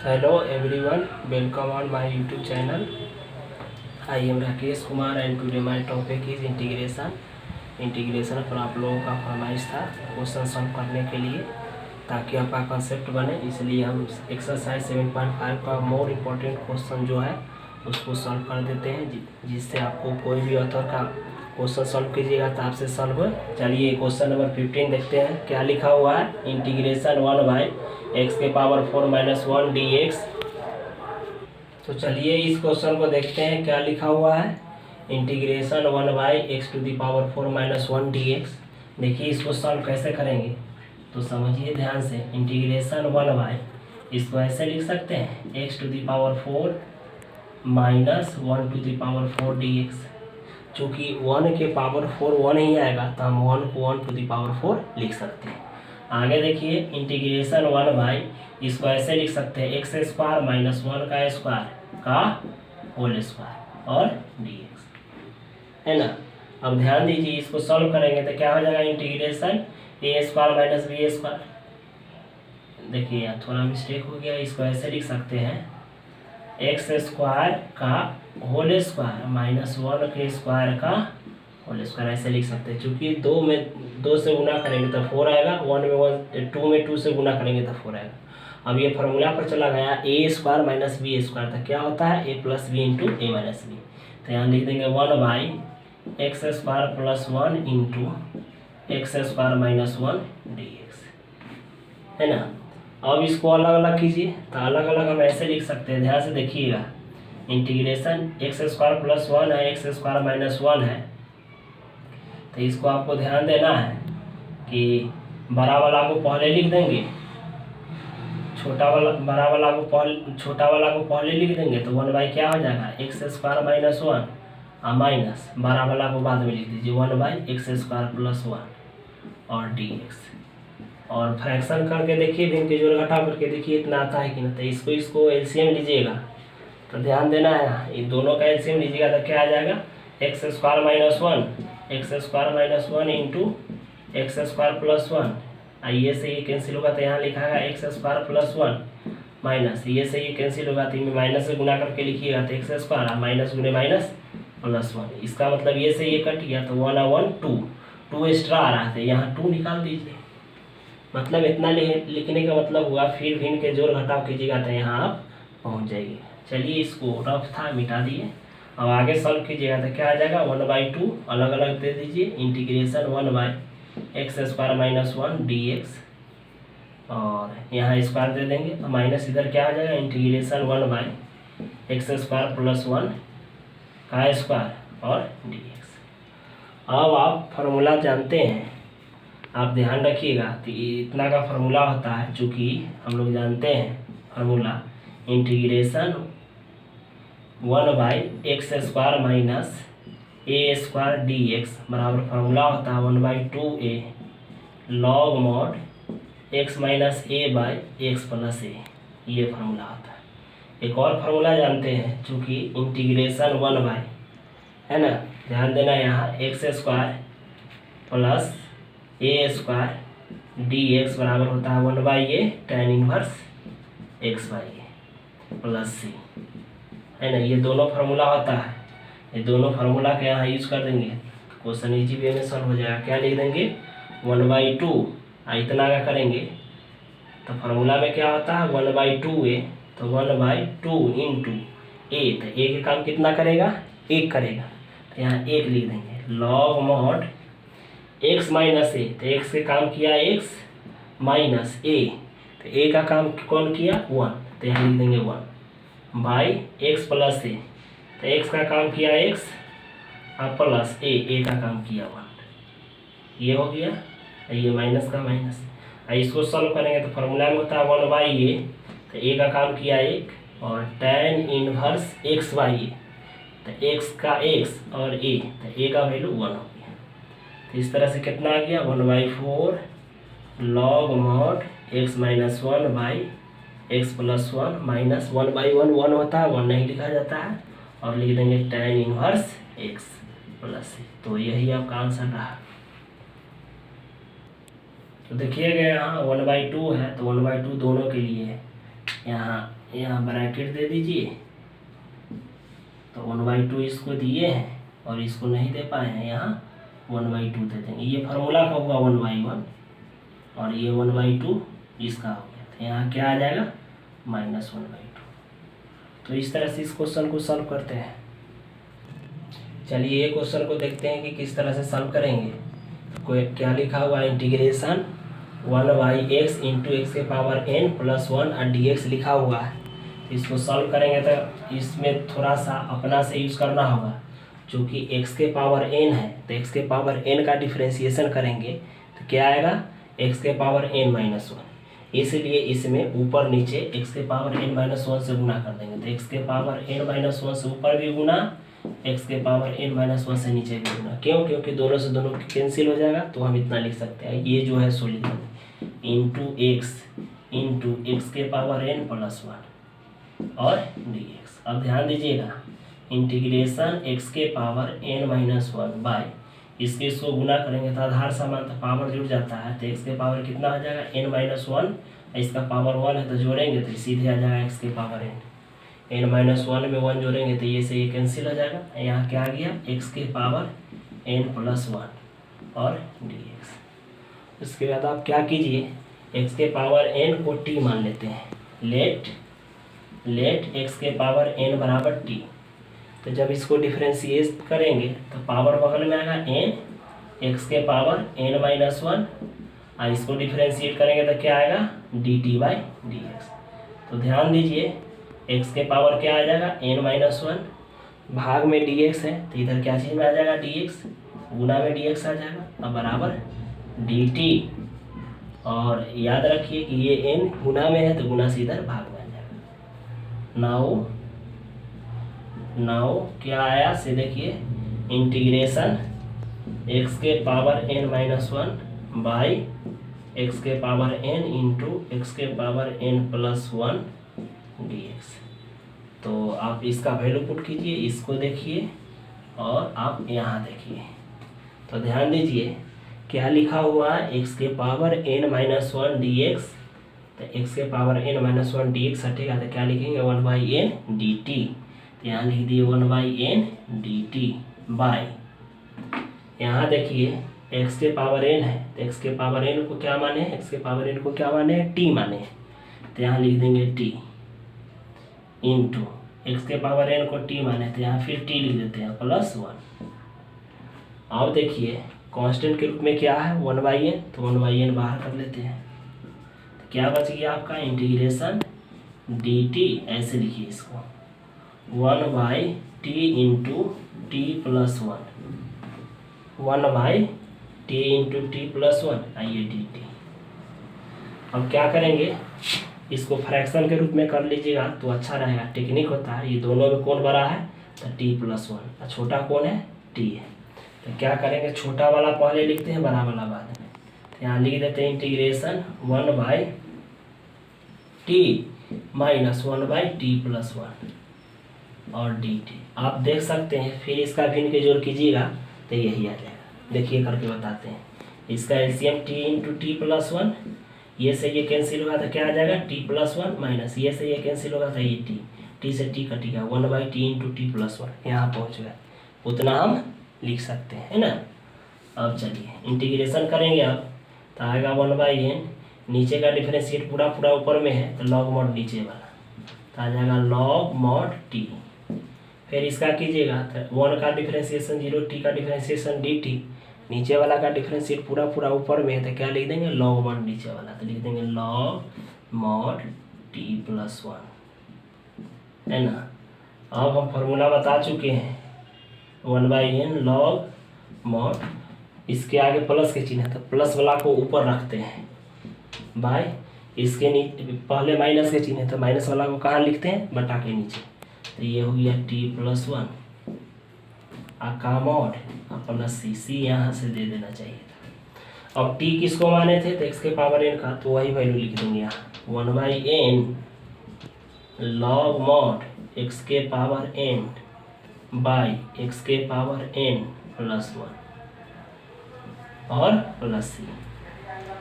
Hello everyone, welcome on my YouTube channel. I am Rakesh Kumar and today my topic is integration. Integration पर आप लोगों का फरमाइश था क्वेश्चन सॉल्व करने के लिए ताकि आपका कंसेप्ट बने, इसलिए हम एक्सरसाइज 7.5 का मोर इम्पोर्टेंट क्वेश्चन जो है उसको सॉल्व कर देते हैं, जिससे आपको कोई भी ऑथर का क्वेश्चन सॉल्व कीजिएगा तो आपसे सॉल्व हो। चलिए क्वेश्चन नंबर 15 देखते हैं क्या लिखा हुआ है। Integration 1/x⁴ - 1 dx। तो चलिए इस क्वेश्चन को देखते हैं क्या लिखा हुआ है। Integration 1/x⁴ - 1 dx। देखिए इसको सॉल्व कैसे करेंगे तो समझिए ध्यान से। इंटीग्रेशन 1 इसको ऐसे लिख सकते हैं x⁴ - 1/4 dx। चूँकि 1 के पावर 4 1 ही आएगा तो हम 1 को 1⁴ लिख सकते हैं। आगे देखिए इंटीग्रेशन 1 इसको ऐसे लिख सकते हैं x² - 1² का होल स्क्वायर और dx, है ना। अब ध्यान दीजिए इसको सॉल्व करेंगे तो क्या हो जाएगा। Integration a² - b²। देखिए यहाँ थोड़ा मिस्टेक हो गया, इसको ऐसे लिख सकते हैं x² का होल स्क्वायर -1 के स्क्वायर का होल स्क्वायर, ऐसे लिख सकते हैं। चूँकि 2 से गुना करेंगे तो 4 आएगा, 2 में 2 से गुना करेंगे तो 4 आएगा। अब ये फार्मूला पर चला गया a² - b², तो क्या होता है a + b × a - b। तो यहाँ लिख देंगे 1/x² + 1 × x² - 1 dx, है ना। अब इसको अलग अलग कीजिए तो अलग अलग हम ऐसे लिख सकते हैं, ध्यान से देखिएगा। इंटीग्रेशन x² + 1 है, x² - 1 है, तो इसको आपको ध्यान देना है कि बड़ा वाला को पहले लिख देंगे, छोटा वाला को पहले लिख देंगे तो 1 क्या हो जाएगा x² - 1 और माइनस बड़ा वाला को बाद में लिख दीजिए 1/x² + 1 और dx। और फ्रैक्शन करके देखिए, भिन्न के जोड़ घटाव करके देखिए इतना आता है कि ना। तो इसको एलसीएम लीजिएगा तो ध्यान देना है, ये दोनों का एलसीएम लीजिएगा तो क्या आ जाएगा x² - 1 × x² + 1। ये से ये कैंसिल होगा तो यहाँ लिखा है x² + 1 माइनस ये से ये कैंसिल होगा तो इनमें माइनस से गुना करके लिखिएगा तो x² माइनस गुने माइनस +1। इसका मतलब ये से ये कट गया तो 1/1 2 एक्स्ट्रा आ रहा था, यहाँ 2 निकाल दीजिए। मतलब इतना लिखने का मतलब हुआ, फिर भिन्न के जोड़ घटाव कीजिएगा तो यहाँ आप पहुँच जाएंगे। चलिए इसको रफ था मिटा दिए, अब आगे सॉल्व कीजिएगा तो क्या आ जाएगा 1/2 अलग अलग दे दीजिए। इंटीग्रेशन 1/x² - 1 dx और यहाँ स्क्वायर दे देंगे तो माइनस इधर क्या आ जाएगा इंटीग्रेशन 1/x² + 1 का स्क्वायर और dx। अब आप फार्मूला जानते हैं, आप ध्यान रखिएगा तो इतना का फार्मूला होता है। चूँकि हम लोग जानते हैं formula integration 1/x² - a² dx बराबर फार्मूला होता है 1/2a log mod x - a/x + a। ये फार्मूला होता है। एक और फार्मूला जानते हैं, चूँकि इंटीग्रेशन 1 है ना, ध्यान देना यहाँ x² + a² dx बराबर होता है 1/a tan 1 x/a + c, है ना। ये दोनों फार्मूला होता है, ये दोनों फार्मूला के यहाँ यूज कर देंगे क्वेश्चन इजी वे में सॉल्व हो जाएगा। क्या लिख देंगे 1/2 इतना का करेंगे तो फार्मूला में क्या होता है 1/2a, तो 1/2 × a, तो a का काम कितना करेगा 1 करेगा, तो यहाँ 1 लिख देंगे log mod x - a, तो x के काम किया x माइनस a, तो a का काम कौन किया 1, तो यहाँ लिख देंगे 1/x + a, तो x का काम किया x और प्लस a का काम किया 1। ये हो गया, ये माइनस का माइनस। इसको सॉल्व करेंगे तो फार्मूला में होता है 1/a, तो a का काम किया 1 और tan 1 x/a, तो x का x और a, तो a का वैल्यू 1 हो गया। तो इस तरह से कितना आ गया 1/4 log mod x - 1/x + 1 minus 1/1 1 होता है, 1 नहीं लिखा जाता है, और लिख देंगे tan 1 x + a। तो यही आपका आंसर रहा। तो देखिएगा यहाँ 1/2 है तो 1/2 दोनों के लिए है, यहाँ ब्रैकेट दे दीजिए। तो 1/2 इसको दिए हैं और इसको नहीं दे पाए हैं, यहाँ 1/2 दे देंगे। ये फार्मूला का हुआ 1/1 और ये 1/2 इसका हो गया। तो यहाँ क्या आ जाएगा -1/2। तो इस तरह से इस क्वेश्चन को सॉल्व करते हैं। चलिए ये क्वेश्चन को देखते हैं कि किस तरह से सॉल्व करेंगे। कोई क्या लिखा हुआ है, इंटीग्रेशन 1/x इंटू एक्स के पावर n प्लस 1 और dx लिखा हुआ है। तो इसको सॉल्व करेंगे तो इसमें थोड़ा सा अपना से यूज़ करना होगा। चूँकि x के पावर n है तो x के पावर n का डिफ्रेंशिएशन करेंगे तो क्या आएगा, x के पावर n-1। इसलिए इसमें ऊपर नीचे x के पावर n-1 से गुना कर देंगे। तो x के पावर n-1 से ऊपर भी गुना, x के पावर n-1 से नीचे भी गुना। क्यों? क्योंकि दोनों से दोनों कैंसिल हो जाएगा। तो हम इतना लिख सकते हैं, ये जो है सोल्यूशन इंटू एक्स के पावर n प्लस 1 और dx। अब ध्यान दीजिएगा, इंटीग्रेशन x के पावर n-1 बाय इसको गुना करेंगे तो आधार समान तो पावर जुड़ जाता है। तो x के पावर कितना आ जाएगा n-1, इसका पावर 1 है तो जोड़ेंगे तो सीधे आ जाएगा x के पावर n में 1 जोड़ेंगे तो ये से ये कैंसिल हो जाएगा। यहाँ क्या आ गया, x के पावर n प्लस 1 और dx। उसके बाद आप क्या कीजिए, x के पावर n को t मान लेते हैं। लेट x के पावर n बराबर t। तो जब इसको डिफ्रेंशिएट करेंगे तो पावर बगल में आएगा n, x के पावर n-1 और इसको डिफ्रेंशिएट करेंगे तो क्या आएगा dt/dx। तो ध्यान दीजिए, x के पावर क्या आ जाएगा n-1 भाग में dx है तो इधर क्या चीज़ में आ जाएगा dx, गुना में dx आ जाएगा अब बराबर dt। और याद रखिए कि ये n गुना में है तो गुना से इधर भाग में आ जाएगा। नाउ क्या आया से देखिए, इंटीग्रेशन x के पावर n-1 बाई x के पावर n इंटू एक्स के पावर n प्लस 1 dx। तो आप इसका वैल्यू पुट कीजिए, इसको देखिए और आप यहाँ देखिए। तो ध्यान दीजिए क्या लिखा हुआ है, x के पावर n-1 dx। तो x के पावर n-1 dx हटेगा तो क्या लिखेंगे 1/n dt। तो यहाँ लिख दिए 1/n dt बाय, यहाँ देखिए x के पावर n है तो x के पावर n को क्या माने, x के पावर n को क्या माने, t माने। तो यहाँ लिख देंगे t इंटू एक्स के पावर n को t माने तो यहाँ फिर t लिख देते हैं प्लस 1। अब देखिए कांस्टेंट के रूप में क्या है 1/n, तो 1/n बाहर कर लेते हैं तो क्या बच गया आपका इंटीग्रेशन dt। ऐसे लिखिए इसको 1/t into t plus 1, 1/t into t plus 1 आइए dt। अब क्या करेंगे, इसको फ्रैक्शन के रूप में कर लीजिएगा तो अच्छा रहेगा। टेक्निक होता है, ये दोनों में कौन बड़ा है तो t प्लस 1 और छोटा कौन है t है। तो क्या करेंगे, छोटा वाला पहले लिखते हैं, बड़ा वाला बाद में। तो यहाँ लिख देते हैं integration 1/t minus 1/t plus 1 और dt। आप देख सकते हैं, फिर इसका भिन्न के जोड़ कीजिएगा तो यही आ जाएगा। देखिए करके बताते हैं, इसका LCM t into T plus 1, ये से ये कैंसिल होगा तो क्या आ जाएगा t प्लस 1 माइनस ये से ये कैंसिल होगा तो ये t से t कटेगा 1/t इंटू टी प्लस 1। यहाँ पहुँच गया, उतना हम लिख सकते हैं, है ना। अब चलिए इंटीग्रेशन करेंगे अब तो आएगा 1/n, नीचे का डिफरेंशिएट पूरा ऊपर में है तो लॉग मॉड नीचे वाला तो आ जाएगा लॉग मॉड t। फिर इसका कीजिएगा तो 1 का डिफरेंशिएशन 0, t का डिफरेंशिएशन dt, नीचे वाला का डिफरेंशिएट पूरा ऊपर में है तो क्या लिख देंगे लॉग मॉड नीचे वाला, तो लिख देंगे लॉग मॉड t प्लस 1, है ना। अब हम फॉर्मूला बता चुके हैं 1/n लॉग मॉड, इसके आगे प्लस के चिन्ह है तो प्लस वाला को ऊपर रखते हैं बाय, इसके नीचे पहले माइनस के चिन्ह है तो माइनस वाला को कहाँ लिखते हैं बटा के नीचे। तो ये हो गया t प्लस 1 का मॉड प्लस सी यहाँ से दे देना चाहिए था। अब t किसको माने थे तो x के पावर n का, तो वही वैल्यू लिख देंगे यहाँ 1/n लॉग मॉड x के पावर n बाई x के पावर n प्लस 1 और प्लस सी।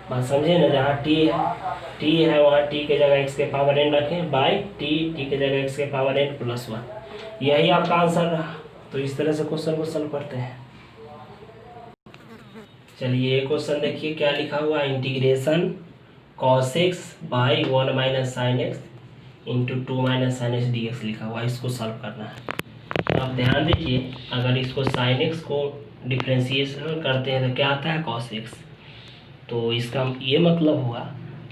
बात समझे ना, जहाँ टी है वहाँ टी के जगह x के पावर n रखें बाई टी के जगह x के पावर n प्लस 1, यही आपका आंसर रहा। तो इस तरह से क्वेश्चन को सॉल्व करते हैं। चलिए ये क्वेश्चन देखिए क्या लिखा हुआ, integration cos x by 1 minus sine x into 2 minus sine x D x लिखा हुआ है, इसको सॉल्व करना है। तो आप ध्यान दीजिए, अगर इसको साइन एक्स को डिफ्रेंशिएशन करते हैं तो क्या आता है cos x, तो इसका ये मतलब हुआ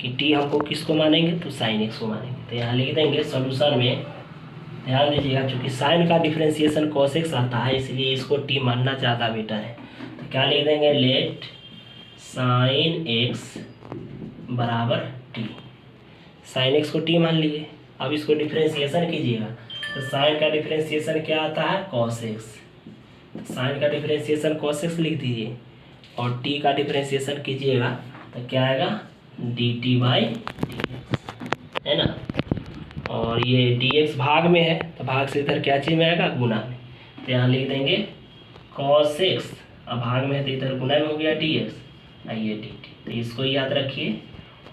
कि t हमको किसको मानेंगे, तो साइन एक्स को मानेंगे। तो यहाँ लिख देंगे सॉल्यूशन में, ध्यान दीजिएगा चूँकि साइन का डिफ्रेंशिएशन cos x आता है इसलिए इसको t मानना ज़्यादा बेटर है। तो क्या लिख देंगे, लेट साइन एक्स बराबर t, साइन एक्स को t मान लीजिए। अब इसको डिफ्रेंशिएशन कीजिएगा तो साइन का डिफ्रेंशिएशन क्या आता है, cos x, साइन का डिफ्रेंशिएशन cos x लिख दीजिए और t का डिफ्रेंशिएशन कीजिएगा तो क्या आएगा, dt बाई dx, है ना। और ये dx भाग में है तो भाग से इधर क्या चीज़ में आएगा, गुना में। तो यहाँ लिख देंगे cos x, अब भाग में है तो इधर गुना में हो गया dx, आइए dt। तो इसको याद रखिए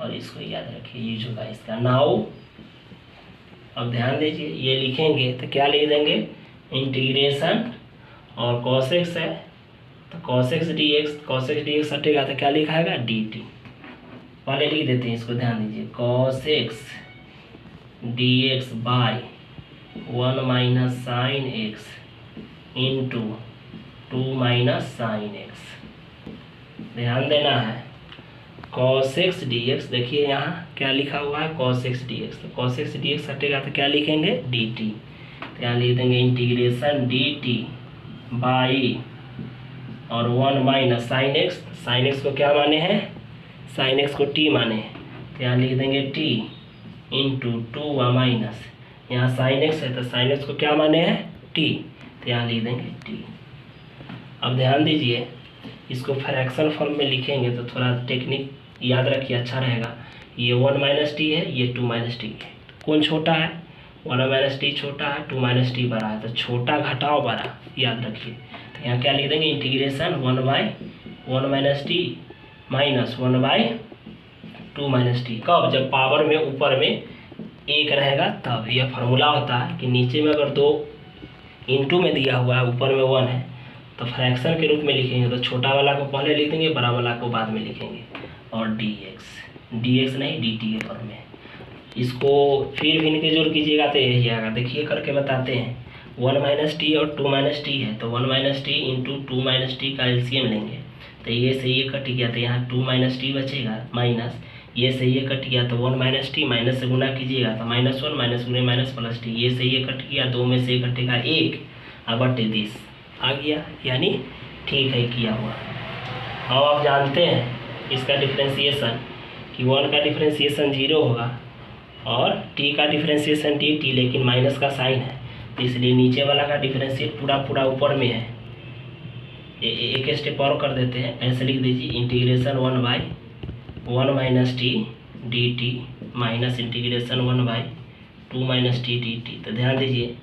और इसको याद रखिए, ये जो है इसका नाउ। अब ध्यान दीजिए ये लिखेंगे तो क्या लिख देंगे, इंटीग्रेशन और cos x है तो cos x dx हटेगा तो क्या लिखाएगा, dt। पहले लिख देते हैं इसको, ध्यान दीजिए cos x dx by 1 minus sine x into 2 minus sine x. ध्यान देना है cos x dx, देखिए यहाँ क्या लिखा हुआ है cos x dx, तो cos x dx हटेगा तो क्या लिखेंगे, dt। तो यहाँ लिख देंगे इंटीग्रेशन dt बाई और 1 माइनस साइन एक्स को क्या माने हैं, साइन एक्स को t माने हैं। तो यहाँ लिख देंगे t इंटू 2 माइनस, यहाँ साइन एक्स है तो साइन एक्स को क्या माने हैं, t, तो यहाँ लिख देंगे t। अब ध्यान दीजिए इसको फ्रैक्शन फॉर्म में लिखेंगे तो थोड़ा टेक्निक याद रखिए, अच्छा रहेगा। ये 1 माइनस टी है, ये 2 माइनस टी है, कौन छोटा है, 1 माइनस टी छोटा है, 2 माइनस टी बड़ा है, तो छोटा घटाओ बड़ा, याद रखिए। तो यहाँ क्या लिख देंगे, integration 1 by 1 minus T minus 1 by 2 minus T, कब, जब पावर में ऊपर में एक रहेगा तब। यह फार्मूला होता है कि नीचे में अगर 2 इंटू में दिया हुआ है, ऊपर में 1 है, तो फ्रैक्शन के रूप में लिखेंगे तो छोटा वाला को पहले लिख देंगे, बड़ा वाला को बाद में लिखेंगे। और dx नहीं dt के फॉर्म में, इसको फिर भी इनके जोड़ कीजिएगा तो यही आएगा। देखिए करके बताते हैं, 1 माइनस टी और 2 माइनस टी है तो 1 minus T into 2 minus T का एलसीएम लेंगे तो ये से ये कट गया तो यहाँ 2 माइनस टी बचेगा, माइनस ये से ये कट गया तो 1 माइनस टी, माइनस से गुना कीजिएगा तो -1 माइनस गुने माइनस प्लस टी, ये से ये कट गया, 2 में से ये कटेगा 1 अब बटे 10 आ गया, यानी ठीक है किया हुआ। अब आप जानते हैं इसका डिफ्रेंशिएशन कि 1 का डिफ्रेंशिएशन 0 होगा और t का डिफ्रेंशिएशन dt, लेकिन माइनस का साइन है तो इसलिए नीचे वाला का डिफ्रेंशिएट पूरा ऊपर में है। एक स्टेप और कर देते हैं, ऐसे लिख दीजिए integration 1 by 1 minus T dt minus integration 1 by 2 minus T dt। तो ध्यान दीजिए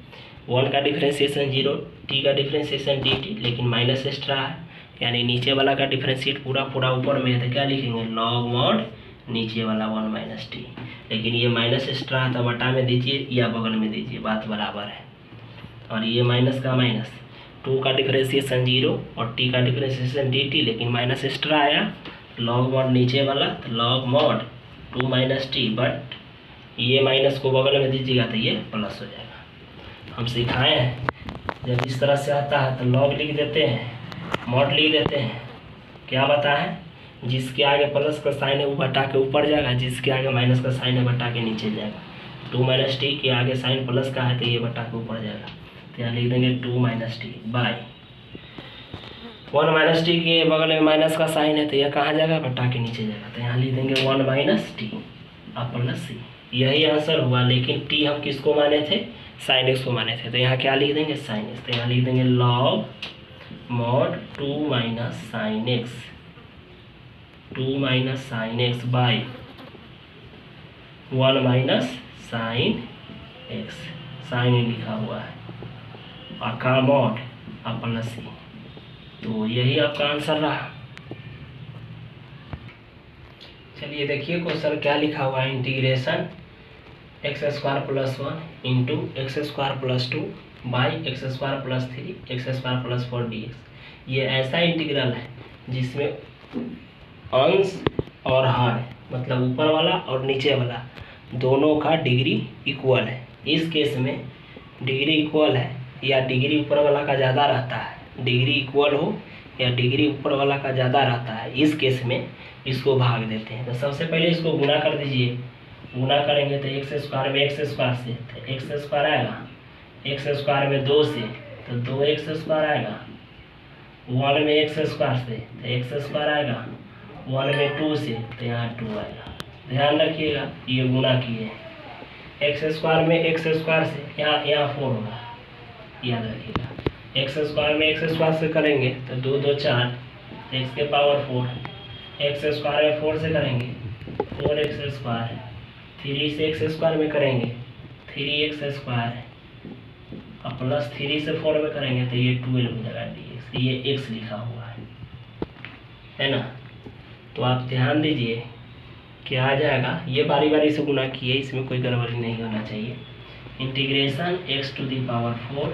1 का डिफ्रेंशिएशन 0, t का डिफ्रेंशिएशन dt, लेकिन माइनस एक्स्ट्रा है, यानी नीचे वाला का डिफ्रेंशिएट पूरा ऊपर में है तो क्या लिखेंगे, लॉग मॉड नीचे वाला 1 माइनस टी, लेकिन ये माइनस एक्स्ट्रा है तो बटा में दीजिए या बगल में दीजिए, बात बराबर है। और ये माइनस का माइनस, 2 का डिफ्रेंशिएशन 0 और t का डिफ्रेंशिएशन dt, लेकिन माइनस एक्स्ट्रा आया, लॉग मॉड नीचे वाला तो log mod 2 minus T, but ये माइनस को बगल में दीजिएगा तो ये प्लस हो जाएगा। हम सिखाए हैं जब इस तरह से आता है तो लॉग लिख देते हैं, मॉड लिख देते हैं, क्या बता है, जिसके आगे प्लस का साइन है वो बटा के ऊपर जाएगा, जिसके आगे माइनस का साइन है बटा के नीचे जाएगा। 2 माइनस टी के आगे साइन प्लस का है तो ये बटा के ऊपर जाएगा, तो यहाँ लिख देंगे 2 minus T by 1 minus T के बगल में माइनस का साइन है तो यह कहाँ जाएगा, बटा के नीचे जाएगा, तो यहाँ लिख देंगे 1 माइनस टी और प्लस सी। यही आंसर हुआ, लेकिन टी हम किसको माने थे, साइन एक्स को माने थे, तो यहाँ क्या लिख देंगे, साइन एक्स। तो यहाँ लिख देंगे log mod 2 minus sine x, 2 minus sine x by 1 minus sine x, sine लिखा हुआ है और का मॉड और प्लस सी। तो यही आपका आंसर रहा। चलिए देखिए क्वेश्चन क्या लिखा हुआ है, integration x square plus 1 into x square plus 2 by x square plus 3 x square plus 4 dx। ये ऐसा इंटीग्रल है जिसमें अंश और हर मतलब ऊपर वाला और नीचे वाला दोनों का डिग्री इक्वल है। इस केस में डिग्री इक्वल है या डिग्री ऊपर वाला का ज़्यादा रहता है, डिग्री इक्वल हो या डिग्री ऊपर वाला का ज़्यादा रहता है, इस केस में इसको भाग देते हैं। तो सबसे पहले इसको गुणा कर दीजिए। गुणा करेंगे तो एक्स स्क्वायर में एक्स स्क्वायर से तो एक्स स्क्वायर आएगा, एक्स स्क्वायर में 2 से तो 2x स्क्वायर आएगा, 1 में एक्स स्क्वायर से तो एक्स स्क्वायर आएगा, 1 में 2 से तो यहाँ 2 आएगा। ध्यान रखिएगा ये गुणा किए, एक्स स्क्वायर में एक्स स्क्वायर से यहाँ 4 होगा, याद रखिएगा। एक्स स्क्वायर में एक्स स्क्वायर से करेंगे तो 2 2 4 तो एक्स के पावर 4, एक्स स्क्वायर में 4 से करेंगे 4x स्क्वायर, 3 से एक्स स्क्वायर में करेंगे 3x स्क्वायर और प्लस 3 से 4 में करेंगे तो ये 12 हो जाएगा dx। ये x लिखा हुआ है ना। तो आप ध्यान दीजिए क्या आ जाएगा, ये बारी बारी से गुणा किए, इसमें कोई गड़बड़ी नहीं होना चाहिए। Integration x to the power 4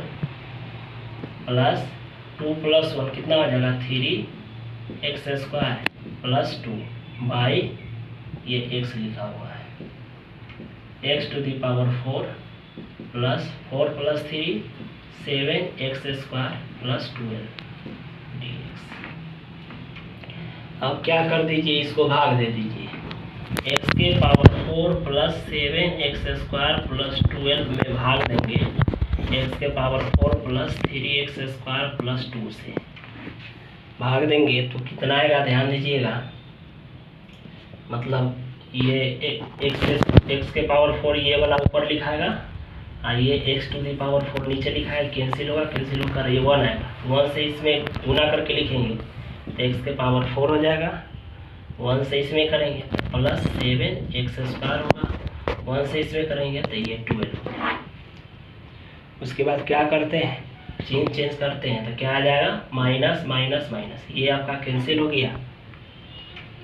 plus 2 plus 1 कितना हो जाएगा 3x स्क्वायर प्लस 2 बाई ये x लिखा हुआ है x to the power 4 plus 4 plus 3 7x square plus 12 dx। अब क्या कर दीजिए, इसको भाग दे दीजिए, x के power 4 plus 7x square plus 12 में भाग देंगे x के power 4 plus 3x square plus 2 से भाग देंगे तो कितना आएगा, ध्यान दीजिएगा। मतलब ये x के पावर 4 ये वाला ऊपर लिखाएगा और ये x टू दी पावर 4 नीचे लिखा है, कैंसिल होगा, कैंसिल होकर ये 1 आएगा। 1 से इसमें गुना करके लिखेंगे तो x के पावर 4 हो जाएगा, 1 से इसमें करेंगे प्लस 7x स्क्वायर होगा, 1 से इसमें करेंगे तो ये 12 होगा। उसके बाद क्या करते हैं, चेंज करते हैं तो क्या आ जाएगा, माइनस माइनस माइनस, ये आपका कैंसिल हो गया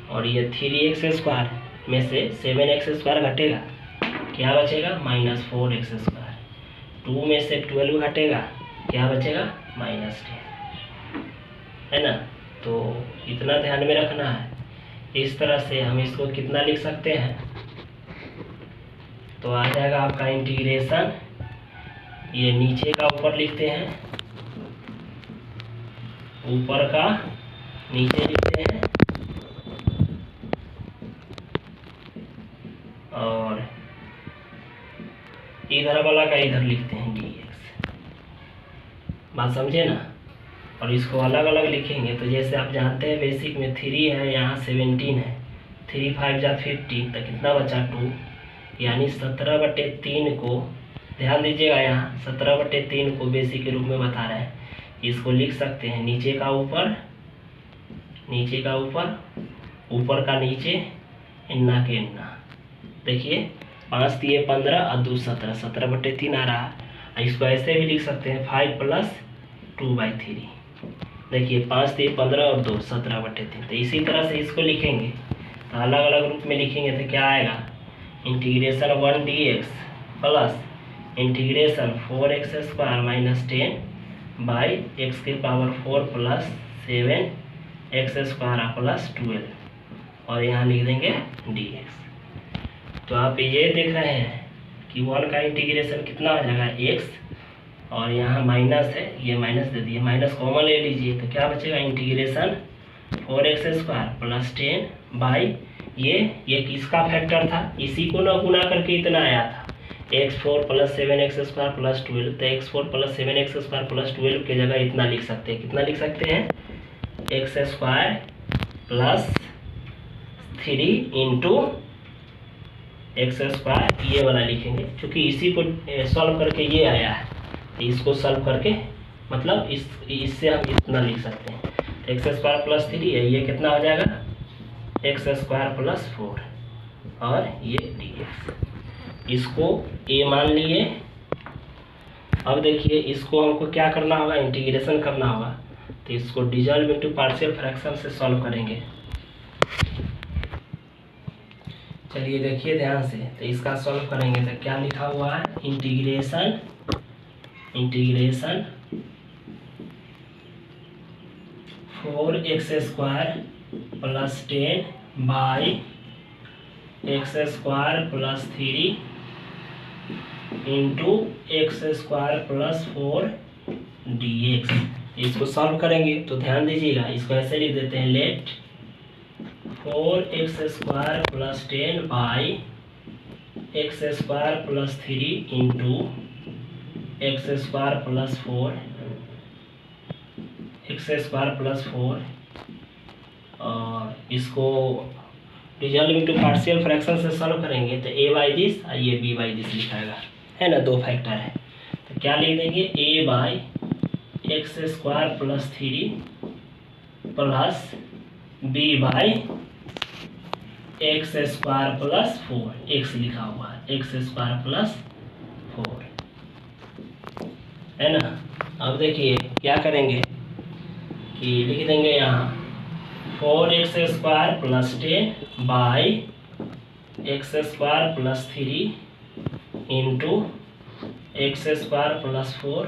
और ये 3x स्क्वायर में से 7x स्क्वायर घटेगा, क्या बचेगा -4x स्क्वायर, 2 में से 12 घटेगा, क्या बचेगा -10, है ना। तो इतना ध्यान में रखना है। इस तरह से हम इसको कितना लिख सकते हैं, तो आ जाएगा आपका इंटीग्रेशन, ये नीचे का ऊपर लिखते हैं, ऊपर का नीचे लिखते हैं और इधर वाला का इधर लिखते हैं dx। बात समझे ना। और इसको अलग अलग लिखेंगे तो जैसे आप जानते हैं बेसिक में 3 है, यहाँ 17 है, 3 5 जा 50 तो कितना बचा 2, यानी 17/3 को ध्यान दीजिएगा, यहाँ 17/3 को बेसिक के रूप में बता रहे हैं। इसको लिख सकते हैं नीचे का ऊपर, नीचे का ऊपर, ऊपर का नीचे, इन्ना के इन्ना। देखिए 5 3 15 और 2 17, 17/3 आ रहा है। इसको ऐसे भी लिख सकते हैं 5 प्लस 2/3। देखिए 5 3 15 और 2 17/3। तो इसी तरह से इसको लिखेंगे तो अलग अलग रूप में लिखेंगे तो क्या आएगा, integration 1 dx plus integration 4x square minus 10 by x के power 4 plus 7x square plus 12 और यहाँ लिख देंगे dx। तो आप ये देख रहे हैं कि 1 का इंटीग्रेशन कितना हो जाएगा x, और यहाँ माइनस है, ये माइनस दे दिए, माइनस कॉमन ले लीजिए तो क्या बचेगा, integration 4x square plus 10 by ये किसका फैक्टर था, इसी को ना गुना करके इतना आया था, x4 plus 7x square plus 12। तो x4 plus 7x square plus 12 की जगह इतना लिख सकते हैं, कितना लिख सकते हैं, x square plus 3 into x square, ये वाला लिखेंगे क्योंकि इसी को सॉल्व करके ये आया है, इसको सॉल्व करके मतलब इससे हम इतना लिख सकते हैं। एक्स स्क्वायर प्लस 3 है, ये कितना हो जाएगा, एक्स स्क्वायर प्लस 4 और ये dx। इसको a मान लिए। अब देखिए इसको हमको क्या करना होगा, इंटीग्रेशन करना होगा, तो इसको डिसॉल्व इनटू पार्शियल फ्रैक्शन से सॉल्व करेंगे। चलिए देखिए ध्यान से, तो इसका सॉल्व करेंगे तो क्या लिखा हुआ है, integration 4x² + 10/x² + 3 × x² + 4 dx। इसको सॉल्व करेंगे तो ध्यान दीजिएगा, इसको ऐसे लिख देते हैं, लेट 4x² + 10/x² + 3 × x² + 4 और इसको रिजल्ट इंटू पार्शियल फ्रैक्शन से सॉल्व करेंगे तो a/दिस और ये b/दिस लिखाएगा, है ना, 2 फैक्टर है। तो क्या लिख देंगे, a/x² + 3 प्लस b/x² + 4, x लिखा हुआ है, x² + 4, है ना। अब देखिए क्या करेंगे कि लिख देंगे यहाँ 4x² + 10/x² + 3 × x² + 4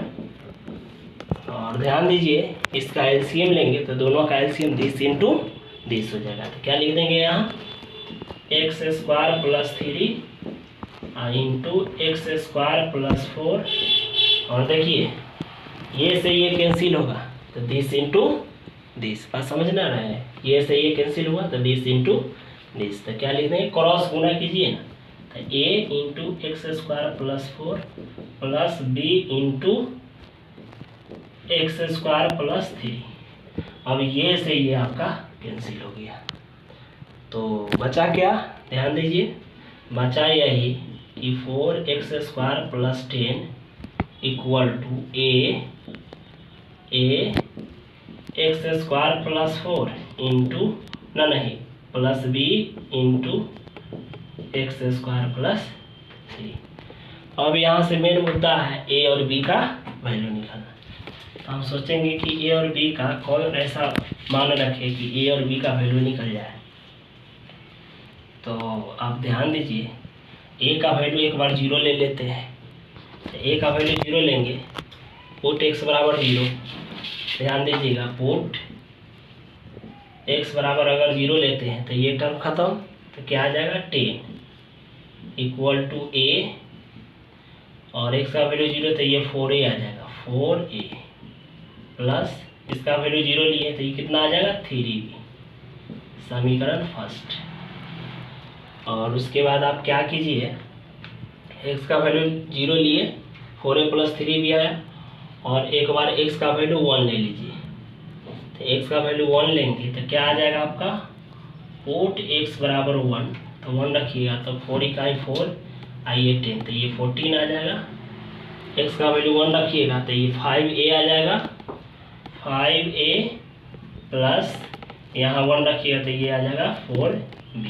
और ध्यान दीजिए इसका एलसीएम लेंगे तो दोनों का एलसीएम दिस इंटू दिस हो जाएगा। तो क्या लिख देंगे यहाँ, x² + 3 × x² + 4 और देखिए ये से ये कैंसिल होगा तो दिस इंटू दिस, बात समझना रहे हैं, ये से ये कैंसिल हुआ तो दिस इंटू दिस। तो क्या लिख देंगे, क्रॉस गुना कीजिए ना, तो a × x² + 4 plus b × x² + 3। अब ये से ये आपका कैंसिल हो गया तो बचा क्या, ध्यान दीजिए, बचा यही कि 4x² + 10 = a x² + 4 इंटू नहीं प्लस b × x² + 3। अब यहाँ से मेन मुद्दा है a और b का वैल्यू निकालना। तो हम सोचेंगे कि a और b का कौन ऐसा मान रखे कि a और b का वैल्यू निकल जाए। तो आप ध्यान दीजिए, a का वैल्यू एक बार 0 ले लेते हैं। तो a का वैल्यू 0 लेंगे, पुट x = 0, ध्यान दीजिएगा, पुट x बराबर अगर 0 लेते हैं तो ये टर्म खत्म, तो क्या आ जाएगा, 10 = a और x का वैल्यू 0 तो ये 4a आ जाएगा, 4a प्लस इसका वैल्यू 0 लिए तो ये कितना आ जाएगा, 3b, समीकरण फर्स्ट। और उसके बाद आप क्या कीजिए, x का वैल्यू 0 लिए, 4a + 3b आया और एक बार x का वैल्यू 1 ले लीजिए। तो x का वैल्यू 1 लेंगे तो क्या आ जाएगा आपका, पुट x = 1, तो 1 रखिएगा तो 4 × 4 आइए 10, तो ये 14 आ जाएगा। x का वैल्यू 1 रखिएगा तो ये 5a आ जाएगा, 5a प्लस यहाँ 1 रखिएगा तो ये आ जाएगा 4b।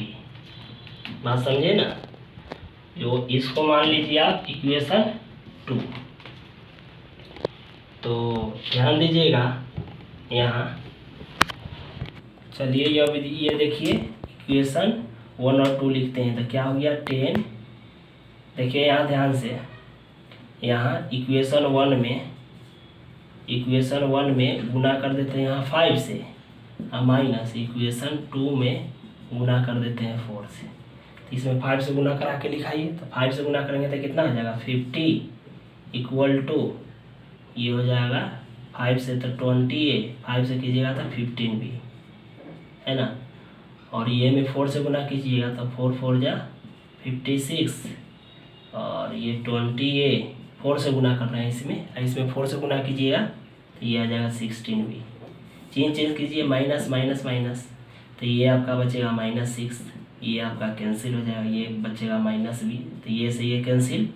बात समझे ना, जो इसको मान लीजिए आप इक्वेशन 2। तो ध्यान दीजिएगा यहाँ, चलिए ये देखिए इक्वेशन 1 और 2 लिखते हैं तो क्या हो गया, 10। देखिए यहाँ ध्यान से, यहाँ इक्वेशन 1 में गुना कर देते हैं यहाँ 5 से और माइनस इक्वेशन 2 में गुना कर देते हैं 4 से। तो इसमें 5 से गुना करा के लिखाइए, तो 5 से गुना करेंगे तो कितना हो जाएगा, 50 = ये हो जाएगा 5 से तो 20a, 5 से कीजिएगा तो 15b, है ना। और ये में 4 से गुना कीजिएगा तो 4 × 4 = 56 और ये 20a 4 से गुना कर रहे हैं इसमें 4 से गुना कीजिएगा तो ये आ जाएगा 16b। चेंज कीजिए, माइनस माइनस माइनस, तो ये आपका बचेगा -6, ये आपका कैंसिल हो जाएगा, ये बचेगा -b, तो ये से ये कैंसिल,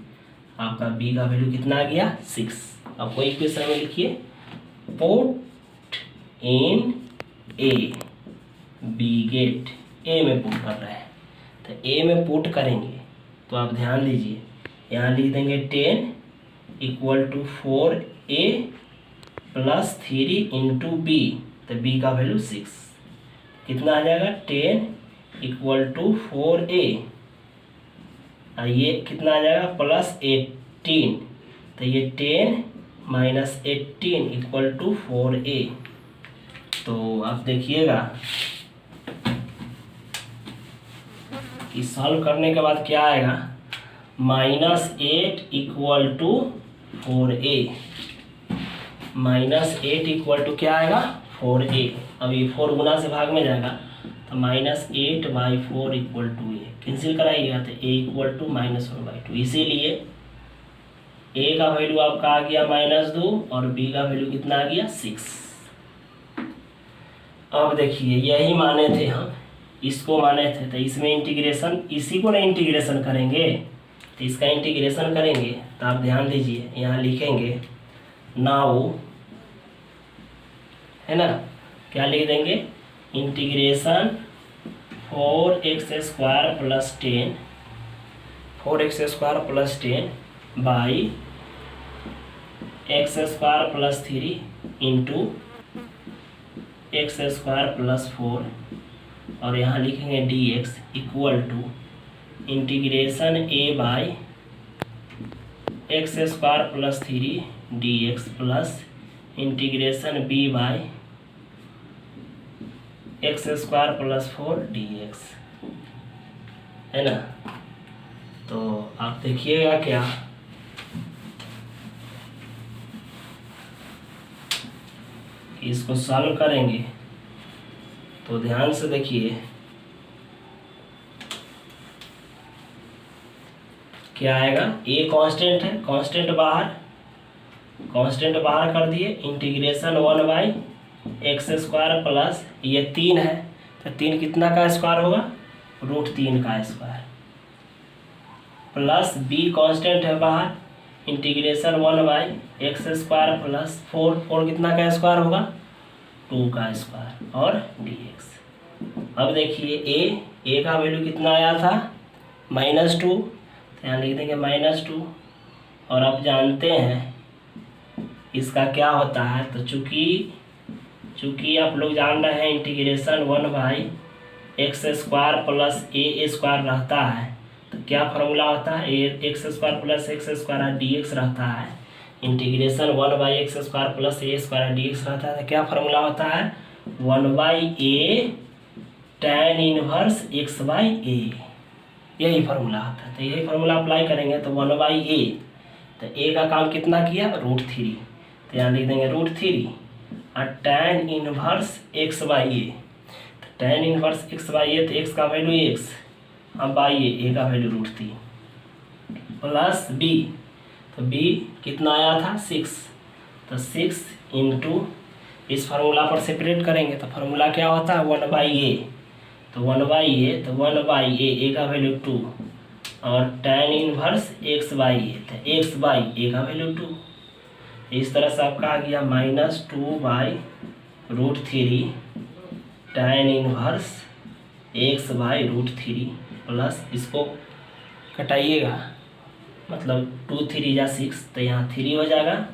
आपका b का वैल्यू कितना आ गया, 6। अब कोई इक्वेशन में लिखिए, put in a, b get, a में पुट कर रहे हैं तो a में पुट करेंगे तो आप ध्यान दीजिए, यहाँ लिख देंगे 10 = 4a + 3 × b, तो b का वैल्यू 6, कितना आ जाएगा, 10 = 4a और ये कितना आ जाएगा +18, तो ये 10 माइनस 18 इक्वल टू 4a। तो आप देखिएगा कि सॉल्व करने के बाद क्या आएगा, -8 equal to 4a, -8 equal to क्या आएगा 4a। अब ये 4 गुना से भाग में जाएगा तो -8/4 इक्वल टू a, कैंसिल कराइएगा तो a इक्वल टू -1/2। इसीलिए a का वैल्यू आपका आ गया -2 और b का वैल्यू कितना आ गया 6। अब देखिए यही माने थे हम, इसको माने थे, तो इसमें इंटीग्रेशन, इसी को ना इंटीग्रेशन करेंगे, तो इसका इंटीग्रेशन करेंगे। तो आप ध्यान दीजिए यहाँ लिखेंगे नाउ, है ना, क्या लिख देंगे, integration 4x² + 10, 4x² + 10 by x² + 3 into x² + 4, और यहाँ लिखेंगे dx equal to integration a by x² + 3 dx plus integration b by x² + 4 dx, है ना। तो आप देखिएगा क्या, इसको सॉल्व करेंगे तो ध्यान से देखिए क्या आएगा। a कांस्टेंट है, कांस्टेंट बाहर कर दिए, इंटीग्रेशन 1/x² प्लस ये 3 है, तो 3 कितना का स्क्वायर होगा, √3 का स्क्वायर, प्लस b कांस्टेंट है बाहर, इंटीग्रेशन 1/x² प्लस 4 कितना का स्क्वायर होगा, 2 का स्क्वायर, और dx। अब देखिए a का वैल्यू कितना आया था -2, तो यहाँ लिख देंगे -2, और आप जानते हैं इसका क्या होता है, तो चूँकि आप लोग जान रहे हैं इंटीग्रेशन 1/x² प्लस a² रहता है, तो क्या फार्मूला होता है, x² प्लस x² dx रहता है, integration 1/x² plus a² dx रहता है, तो क्या फार्मूला होता है 1/a tan इनवर्स x/a, यही फार्मूला होता है। तो यही फार्मूला अप्लाई करेंगे तो 1/a, तो a का काम कितना किया, √3, तो यहाँ लिख देंगे √3 और tan इनवर्स x/a, तो tan इनवर्स x/a, तो x का वैल्यू x, अब a का वैल्यू √3 प्लस b, तो b कितना आया था 6, तो 6 इंटू, इस फार्मूला पर सेपरेट करेंगे तो फार्मूला क्या होता है 1/a, तो 1/a, तो 1/a, a का वैल्यू 2, और tan इनवर्स x/a, तो x/a का वैल्यू 2। इस तरह से आपका आ गया -2/√3 tan इनवर्स x/√3 प्लस, इसको कटाइएगा, मतलब 2 3 या 6, तो यहाँ 3 हो जाएगा,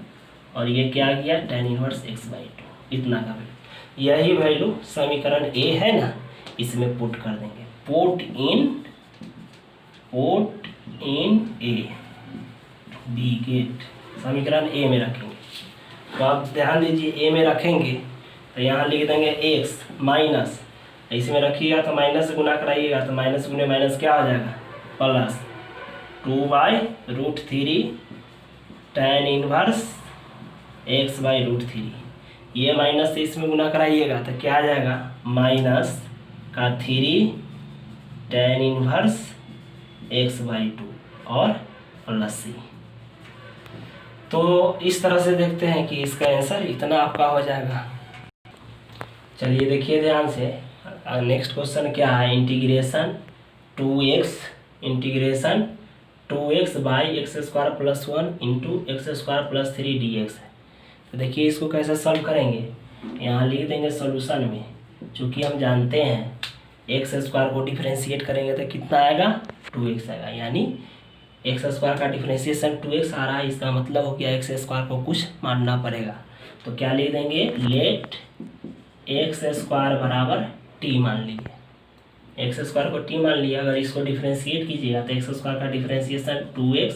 और ये क्या आ गया tan इनवर्स x/2, इतना का वैल्यू। यही वैल्यू समीकरण a है ना, इसमें पुट कर देंगे, put in a, b get, समीकरण a में रखेंगे। तो आप ध्यान दीजिए a में रखेंगे तो यहाँ लिख देंगे x माइनस, इसमें रखिएगा तो माइनस से गुना कराइएगा, तो माइनस गुने माइनस क्या हो जाएगा, प्लस 2/√3 tan इनवर्स x/√3, ये माइनस से इसमें गुना कराइएगा तो क्या आ जाएगा, -3 tan इनवर्स x/2 और प्लस c। तो इस तरह से देखते हैं कि इसका आंसर इतना आपका हो जाएगा। चलिए देखिए ध्यान से, नेक्स्ट क्वेश्चन क्या है, integration 2x by x² plus 1 into x² plus 3 dx है। तो देखिए इसको कैसे सॉल्व करेंगे, यहाँ लिख देंगे सॉल्यूशन में, चूँकि हम जानते हैं x² को डिफरेंशिएट करेंगे तो कितना आएगा, 2x आएगा, यानी x² का डिफरेंशिएशन 2x आ रहा है, इसका मतलब हो गया x² को कुछ मानना पड़ेगा। तो क्या लिख देंगे, लेट x² बराबर t मान लीजिए, एक्स स्क्वायर को टी मान लिया। अगर इसको डिफ्रेंशिएट कीजिएगा तो एक्स स्क्वायर का डिफ्रेंशिएशन 2x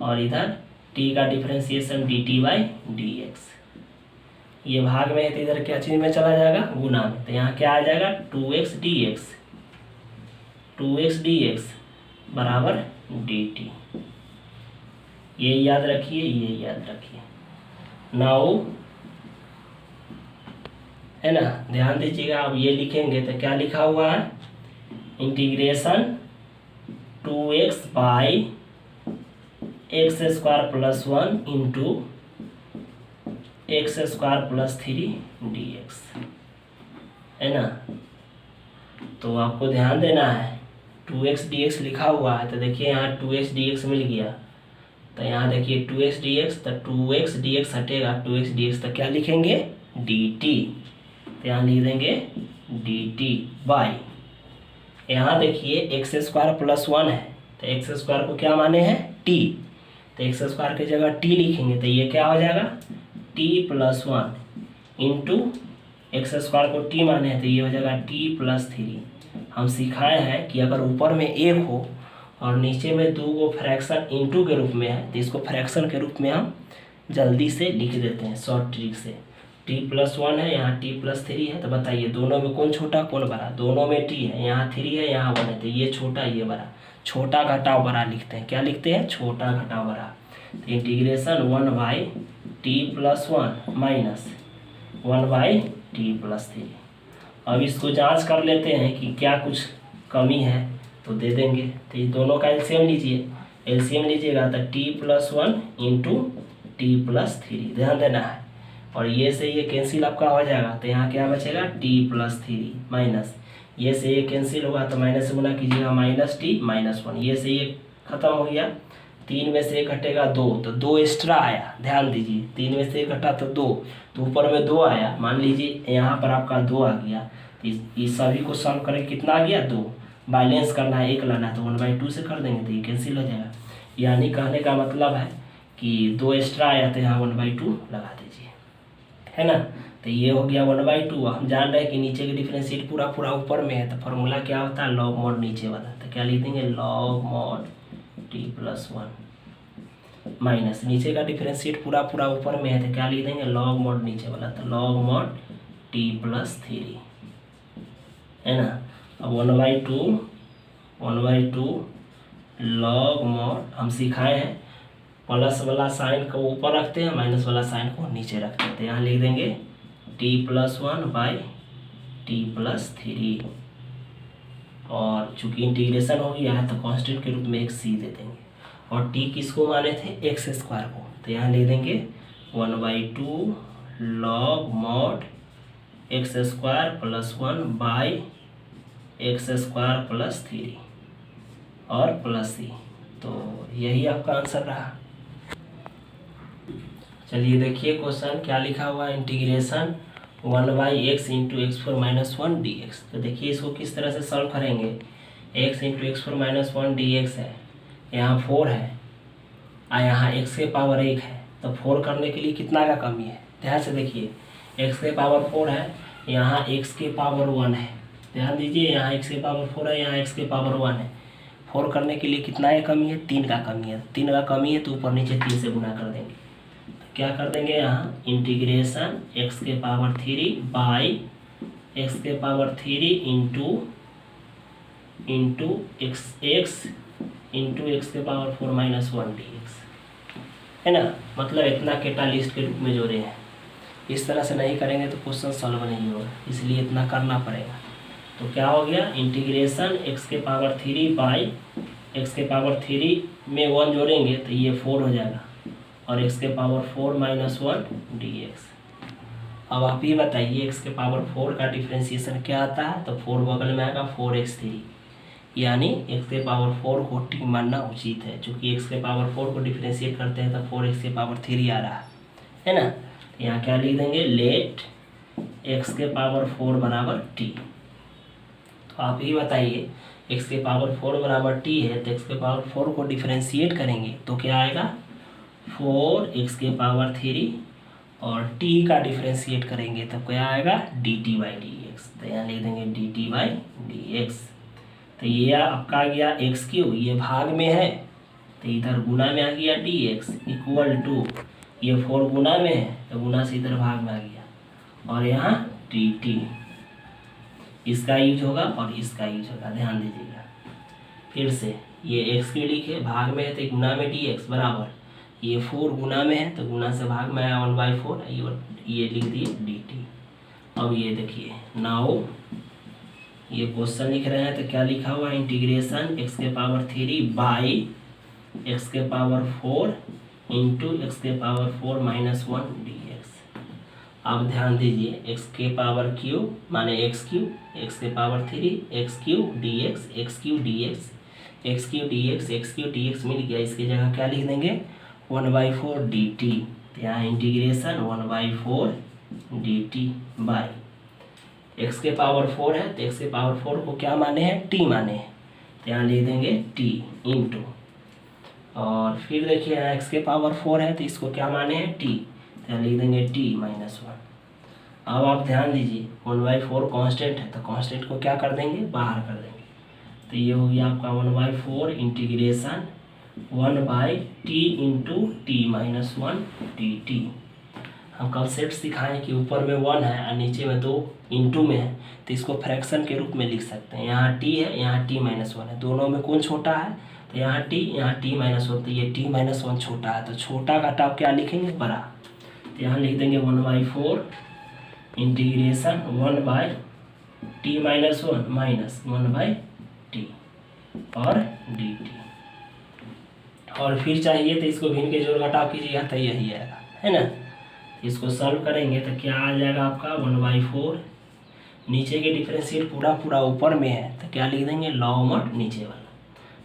और इधर टी का डिफ्रेंशिएशन dt/dx। ये भाग में है तो इधर क्या चीज़ में चला जाएगा, गुना में। तो यहाँ क्या आ जाएगा 2x dx बराबर dt। ये याद रखिए, ये याद रखिए। नाउ है ना, ध्यान दीजिएगा। अब ये लिखेंगे तो क्या लिखा हुआ है, integration 2x by x square plus 1 into x square plus 3 dx, है ना। तो आपको ध्यान देना है, 2x dx लिखा हुआ है तो देखिए यहाँ 2x dx मिल गया। तो यहाँ देखिए 2x dx, तो 2x dx हटेगा, 2x dx तो क्या लिखेंगे dt। तो यहाँ लिख देंगे dt बाई, यहाँ देखिए एक्स स्क्वायर प्लस 1 है तो एक्स स्क्वायर को क्या माने हैं t, तो एक्स स्क्वायर की जगह t लिखेंगे तो ये क्या हो जाएगा t plus 1 into x square को t माने हैं तो ये हो जाएगा t प्लस 3। हम सिखाए हैं कि अगर ऊपर में एक हो और नीचे में दो को फ्रैक्शन इंटू के रूप में है तो इसको फ्रैक्शन के रूप में हम जल्दी से लिख देते हैं शॉर्ट ट्रिक से। t प्लस 1 है, यहाँ t प्लस 3 है, तो बताइए दोनों में कौन छोटा कौन बड़ा, दोनों में t है, यहाँ 3 है यहाँ 1 है, तो ये छोटा ये बड़ा, छोटा घटाव बड़ा लिखते हैं। क्या लिखते हैं, छोटा घटाव बड़ा। तो integration 1 by T plus 1 minus 1 by T plus 3। अब इसको जांच कर लेते हैं कि क्या कुछ कमी है तो दे देंगे। तो ये दोनों का एलसीएम लीजिए, एलसीएम लीजिएगा तो t plus 1 into T plus 3, ध्यान देना है। और ये से ये कैंसिल आपका हो जाएगा तो यहाँ क्या बचेगा t प्लस 3 माइनस, ये से ये कैंसिल होगा तो माइनस से गुना कीजिएगा माइनस टी माइनस 1, ये से ये खत्म हो गया। 3 में से 1 घटेगा 2 तो 2 एक्स्ट्रा आया, ध्यान दीजिए 3 में से 1 घटा तो 2, तो ऊपर में 2 आया। मान लीजिए यहाँ पर आपका 2 आ गया, इस सभी को सॉल्व करें कितना आ गया 2, बैलेंस करना है 1 लाना है तो 1/2 से कर देंगे तो ये कैंसिल हो जाएगा। यानी कहने का मतलब है कि 2 एक्स्ट्रा आया तो यहाँ 1/2 लगा दीजिए, है ना। तो ये हो गया 1/2। हम जान रहे हैं कि नीचे के डिफरेंशिएट पूरा पूरा ऊपर में है तो फॉर्मूला क्या होता है लॉग मॉड नीचे वाला, तो क्या लिख देंगे log mod t plus 1 minus नीचे का डिफरेंशिएट पूरा पूरा ऊपर में है तो क्या लिख देंगे लॉग मॉड नीचे वाला, तो लॉग मॉड t प्लस 3, है ना। अब 1/2 लॉग मॉड हम सिखाए हैं प्लस वाला साइन को ऊपर रखते हैं, माइनस वाला साइन को नीचे रखते हैं। तो यहाँ लिख देंगे t plus 1 by T plus 3, और चूंकि इंटीग्रेशन हो गया है तो कांस्टेंट के रूप में एक c दे देंगे। और t किसको माने थे एक्स स्क्वायर को, तो यहाँ लिख देंगे 1/2 log mod x square plus 1 by x square plus 3 और प्लस c। तो यही आपका आंसर रहा। चलिए देखिए क्वेश्चन क्या लिखा हुआ है, integration 1/x into x four minus 1 dx। तो देखिए इसको किस तरह से सॉल्व करेंगे, x into x four minus 1 dx है, यहाँ 4 है और यहाँ x के पावर 1 है, तो 4 करने के लिए कितना का कमी है, ध्यान से देखिए x के पावर 4 है, यहाँ x के पावर 1 है, ध्यान दीजिए यहाँ x के पावर 4 है, यहाँ x के पावर 1 है। 4 करने के लिए कितना का कमी है, 3 का कमी है, 3 का कमी है तो ऊपर नीचे 3 से गुना कर देंगे। क्या कर देंगे यहाँ इंटीग्रेशन x के पावर 3 बाई एक्स के power 3 into x into x के पावर 4 माइनस 1 dx, है ना। मतलब इतना कैटालिस्ट के रूप में जोड़े हैं। इस तरह से नहीं करेंगे तो क्वेश्चन सॉल्व नहीं होगा, इसलिए इतना करना पड़ेगा। तो क्या हो गया इंटीग्रेशन x के पावर 3 बाई एक्स के पावर 3 में 1 जोड़ेंगे तो ये 4 हो जाएगा, और x के पावर 4 माइनस 1 dx। अब आप ये बताइए x के पावर 4 का डिफ्रेंशिएशन क्या आता है, तो 4 बगल में आएगा 4x3, यानी x के पावर 4 को t मानना उचित है। चूँकि x के पावर 4 को डिफ्रेंशिएट करते हैं तो 4x के पावर 3 आ रहा है ना। तो यहाँ क्या लिख देंगे लेट x के पावर 4 बराबर t। तो आप ही बताइए x के पावर 4 बराबर t है तो x के पावर 4 को डिफ्रेंशिएट करेंगे तो क्या आएगा 4x के पावर 3 और t का डिफ्रेंशिएट करेंगे तब क्या आएगा dt/dx। तो यहाँ लिख देंगे dt/dx। तो ये आपका आ गया x3, ये भाग में है तो इधर गुना में आ गया dx इक्वल टू ये 4 गुना में है तो गुना से इधर भाग में आ गया और यहाँ dt, इसका यूज होगा और इसका यूज होगा, ध्यान दीजिएगा। फिर से ये x के लिखे भाग में है तो गुना में dx बराबर ये 4 गुना में है तो गुना से भाग में आया 1/4, ये लिख दिए dt। अब ये देखिए नाउ ये क्वेश्चन लिख रहे हैं तो क्या लिखा हुआ है integration x⁻³ by x⁻4 into x⁻4 - 1 dx। अब ध्यान दीजिए x⁻³ माने x3 x⁻3 x³ dx x³ dx x³ dx x³ dx मिल गया। इसकी जगह क्या लिख देंगे 1/4 dt। तो यहाँ इंटीग्रेशन 1/4 dt बाई x⁻4 है तो x⁻4 को क्या माने हैं t माने हैं तो यहाँ लिख देंगे t इंटू, और फिर देखिए यहाँ x⁻4 है तो इसको क्या माने हैं t तो यहाँ लिख देंगे t-1। अब आप ध्यान दीजिए 1/4 कांस्टेंट है तो कांस्टेंट को क्या कर देंगे बाहर कर देंगे। तो ये हो गया आपका 1/4 integration 1/t into t-1 dt। हम कंसेप्ट सिखाएं कि ऊपर में 1 है और नीचे में 2 इंटू में है तो इसको फ्रैक्शन के रूप में लिख सकते हैं। यहाँ t है यहाँ t-1 है, दोनों में कौन छोटा है तो यहाँ t-1 तो ये t-1 छोटा है तो छोटा का टॉप क्या लिखेंगे बड़ा। तो यहाँ लिख देंगे 1/4 इंटीग्रेशन 1/t-1 माइनस 1/t और dt। और फिर चाहिए तो इसको भिन्न के जोड़ घटाव कीजिएगा तो यही आएगा, है ना। इसको सॉल्व करेंगे तो क्या आ जाएगा आपका 1/4, नीचे के डिफरेंशिएट पूरा ऊपर में है तो क्या लिख देंगे लॉग मॉड नीचे वाला।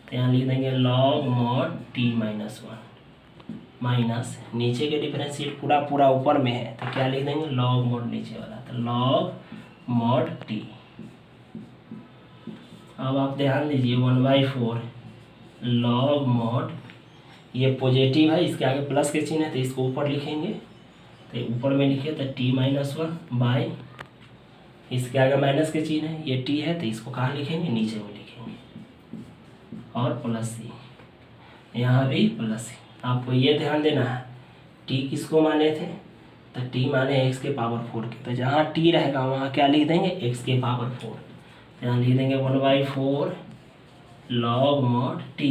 तो यहाँ लिख देंगे लॉग मॉड t-1 माइनस नीचे के डिफरेंशिएट पूरा ऊपर में है तो क्या लिख देंगे लॉग मॉड नीचे वाला, तो लॉग मॉड t। अब आप ध्यान दीजिए 1/4 लॉग मॉड, ये पॉजिटिव है इसके आगे प्लस के चिन्ह है तो इसको ऊपर लिखेंगे तो ऊपर में लिखे तो t-1 बाई इसके आगे माइनस के चिन्ह है ये t है तो इसको कहाँ लिखेंगे नीचे में लिखेंगे और प्लस सी, यहाँ भी प्लस सी। आपको ये ध्यान देना है t किसको माने थे तो t माने x⁻4 के, तो जहाँ t रहेगा वहाँ क्या लिख देंगे x⁻4। तो यहाँ लिख देंगे 1/4 लॉग मॉड t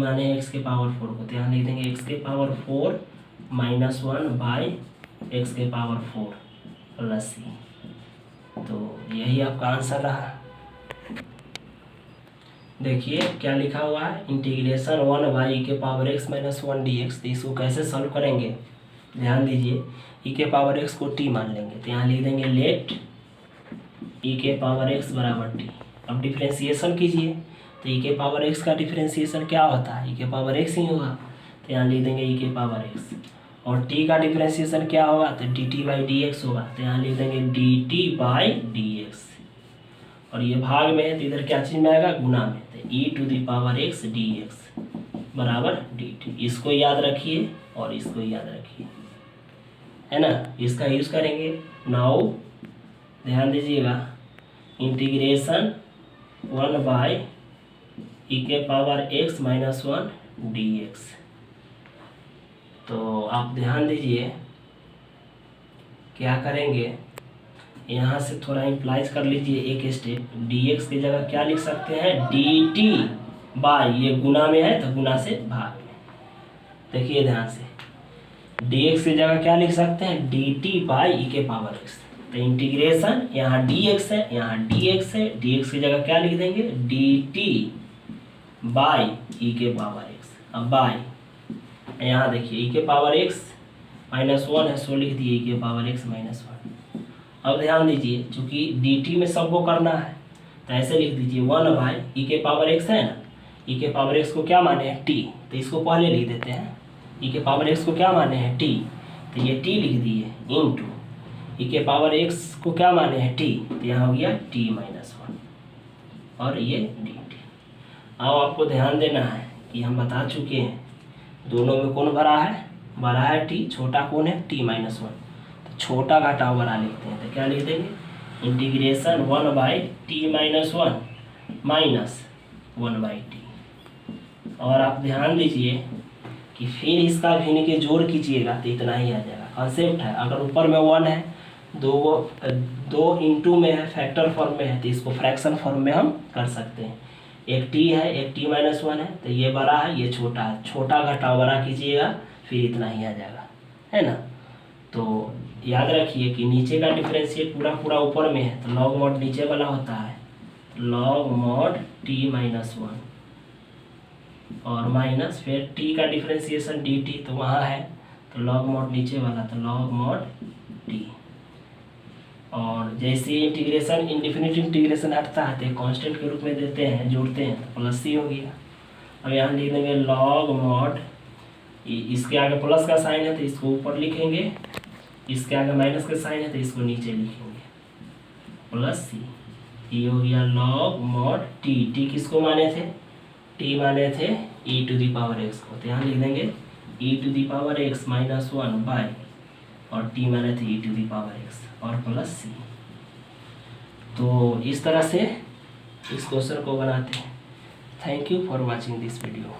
माने x⁻4 को, तो यहाँ लिख देंगे x⁻4 - 1 बाई x⁻4 प्लस सी। तो यही आपका आंसर रहा। देखिए क्या लिखा हुआ है इंटीग्रेशन 1/e⁻x - 1 dx। तो इसको कैसे सॉल्व करेंगे ध्यान दीजिए, e⁻x को t मान लेंगे तो यहाँ लिख देंगे लेट e⁻x बराबर t। अब डिफ्रेंशिएशन कीजिए तो e⁻x का डिफ्रेंशिएशन क्या होता है e⁻x ही होगा तो यहाँ लिख देंगे e⁻x, और t का डिफ्रेंशिएशन क्या होगा तो dt/dx होगा तो यहाँ लिख देंगे dt/dx। और ये भाग में है तो इधर क्या चीज में आएगा गुना में, तो e⁻x dx बराबर dt। इसको याद रखिए और इसको याद रखिए, है ना। इसका यूज करेंगे नाउ ध्यान दीजिएगा इंटीग्रेशन 1/e⁻x - 1 dx। तो आप ध्यान दीजिए क्या करेंगे, यहाँ से थोड़ा इम्प्लाइज कर लीजिए एक स्टेप। dx की जगह क्या लिख सकते हैं dt बाई, ये गुना में है तो गुना से भाग में। देखिए ध्यान से dx की जगह क्या लिख सकते हैं dt/e⁻x। तो इंटीग्रेशन यहाँ dx है यहाँ dx है, dx की जगह क्या लिख देंगे dt/e⁻x। अब बाई यहाँ देखिए e⁻x - 1 है सो लिख दिए e⁻x - 1। अब ध्यान दीजिए चूंकि dt में सबको करना है तो ऐसे लिख दीजिए 1/e⁻x है ना, e⁻x को क्या माने हैं t, तो इसको पहले लिख देते हैं e⁻x को क्या माने हैं t, तो ये t लिख दिए इंटू e⁻x को क्या माने हैं t, तो यहाँ हो गया t-1 और ये dt। अब आपको ध्यान देना है कि हम बता चुके हैं दोनों में कौन बड़ा है t, छोटा कौन है t-1। छोटा घटाव बड़ा लिखते हैं। तो क्या लिख देंगे, इंटीग्रेशन 1/t-1 माइनस 1/t। और आप ध्यान दीजिए कि फिर इसका भिन्न के जोड़ कीजिएगा तो इतना ही आ जाएगा। कॉन्सेप्ट है, अगर ऊपर में 1 है, दो इंटू में है, फैक्टर फॉर्म में है, तो इसको फ्रैक्शन फॉर्म में हम कर सकते हैं। एक t है, एक t-1 है, तो ये बड़ा है, ये छोटा है, छोटा घटाव बड़ा कीजिएगा फिर इतना ही आ जाएगा, है ना। तो याद रखिए कि नीचे का डिफरेंशिएट पूरा ऊपर में है, तो लॉग मॉड नीचे वाला होता है, लॉग मॉड t-1 और माइनस फिर t का डिफरेंशिएशन dt, तो वहाँ है, तो लॉग मॉड नीचे वाला, तो लॉग मॉड t। और जैसे इंटीग्रेशन इनडिफिनिट इंटीग्रेशन हटता है तो कांस्टेंट के रूप में देते हैं, जोड़ते हैं, तो प्लस c हो गया। अब यहाँ लिख देंगे लॉग मॉड, इसके आगे प्लस का साइन है तो इसको ऊपर लिखेंगे, इसके आगे माइनस का साइन है तो इसको नीचे लिखेंगे, प्लस c। ये हो गया लॉग मॉड t किसको माने थे, t माने थे e⁻x को, तो यहाँ लिख देंगे e⁻x -1 बाय, और t माने थे e⁻x और प्लस c। तो इस तरह से इस क्वेश्चन को बनाते हैं। Thank you for watching this video.